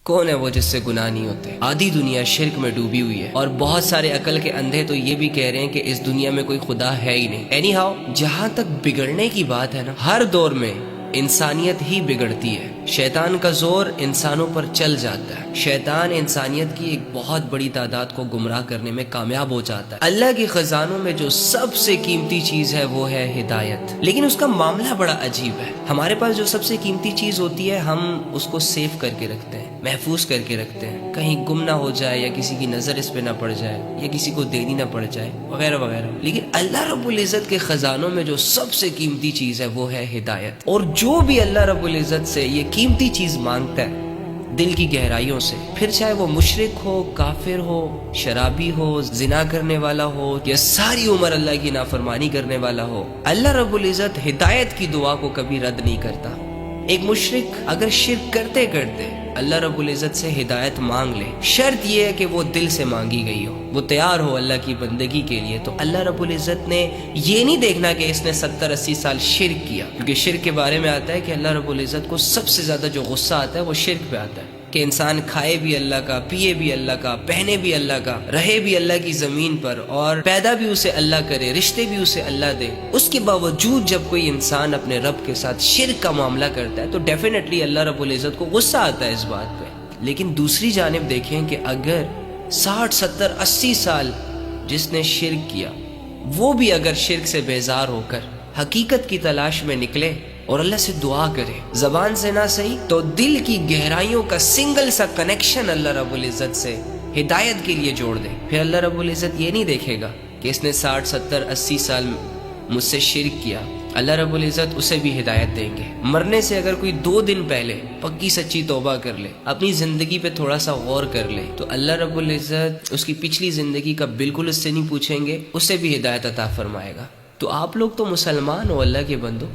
کون ہے وہ جس سے گناہ نہیں ہوتے؟ آدھی دنیا شرک میں ڈوبی ہوئی ہے، اور بہت سارے عقل کے اندھے تو یہ بھی کہہ رہے ہیں کہ اس دنیا میں کوئی خدا ہے ہی نہیں۔ اینی ہاؤ، جہاں تک بگڑنے کی بات ہے نا، ہر دور میں انسانیت ہی بگڑتی ہے۔ شیطان کا زور انسانوں پر چل جاتا ہے، شیطان انسانیت کی ایک بہت بڑی تعداد کو گمراہ کرنے میں کامیاب ہو جاتا ہے۔ اللہ کے خزانوں میں جو سب سے قیمتی چیز ہے وہ ہے ہدایت، لیکن اس کا معاملہ بڑا عجیب ہے۔ ہمارے پاس جو سب سے قیمتی چیز ہوتی ہے، ہم اس کو سیو کر کے رکھتے ہیں، محفوظ کر کے رکھتے ہیں، کہیں گم نہ ہو جائے یا کسی کی نظر اس پہ نہ پڑ جائے یا کسی کو دینی نہ پڑ جائے وغیرہ وغیرہ۔ لیکن اللہ رب العزت کے خزانوں میں جو سب سے قیمتی چیز ہے وہ ہے ہدایت، اور جو بھی اللہ رب العزت سے یہ قیمتی چیز مانگتا ہے دل کی گہرائیوں سے، پھر چاہے وہ مشرک ہو، کافر ہو، شرابی ہو، زنا کرنے والا ہو یا ساری عمر اللہ کی نافرمانی کرنے والا ہو، اللہ رب العزت ہدایت کی دعا کو کبھی رد نہیں کرتا۔ ایک مشرک اگر شرک کرتے کرتے اللہ رب العزت سے ہدایت مانگ لے، شرط یہ ہے کہ وہ دل سے مانگی گئی ہو، وہ تیار ہو اللہ کی بندگی کے لیے، تو اللہ رب العزت نے یہ نہیں دیکھنا کہ اس نے 70-80 سال شرک کیا، کیونکہ شرک کے بارے میں آتا ہے کہ اللہ رب العزت کو سب سے زیادہ جو غصہ آتا ہے وہ شرک پہ آتا ہے، کہ انسان کھائے بھی اللہ کا، پیے بھی اللہ کا، پہنے بھی اللہ کا، رہے بھی اللہ کی زمین پر، اور پیدا بھی اسے اللہ کرے، رشتے بھی اسے اللہ دے، اس کے باوجود جب کوئی انسان اپنے رب کے ساتھ شرک کا معاملہ کرتا ہے تو ڈیفینیٹلی اللہ رب العزت کو غصہ آتا ہے اس بات پہ۔ لیکن دوسری جانب دیکھیں کہ اگر 60 70 80 سال جس نے شرک کیا، وہ بھی اگر شرک سے بیزار ہو کر حقیقت کی تلاش میں نکلے اور اللہ سے دعا کرے، زبان سے نہ صحیح تو دل کی گہرائیوں کا سنگل سا کنیکشن اللہ رب العزت سے ہدایت کے لیے جوڑ دے، پھر اللہ رب العزت یہ نہیں دیکھے گا کہ اس نے 60 70 80 سال مجھ سے شرک کیا، اللہ رب العزت اسے بھی ہدایت دیں گے۔ مرنے سے اگر کوئی 2 دن پہلے پکی سچی توبہ کر لے، اپنی زندگی پہ تھوڑا سا غور کر لے، تو اللہ رب العزت اس کی پچھلی زندگی کا بالکل اس سے نہیں پوچھیں گے، اسے بھی ہدایت عطا فرمائے گا۔ تو آپ لوگ تو مسلمان ہو اللہ کے بندو،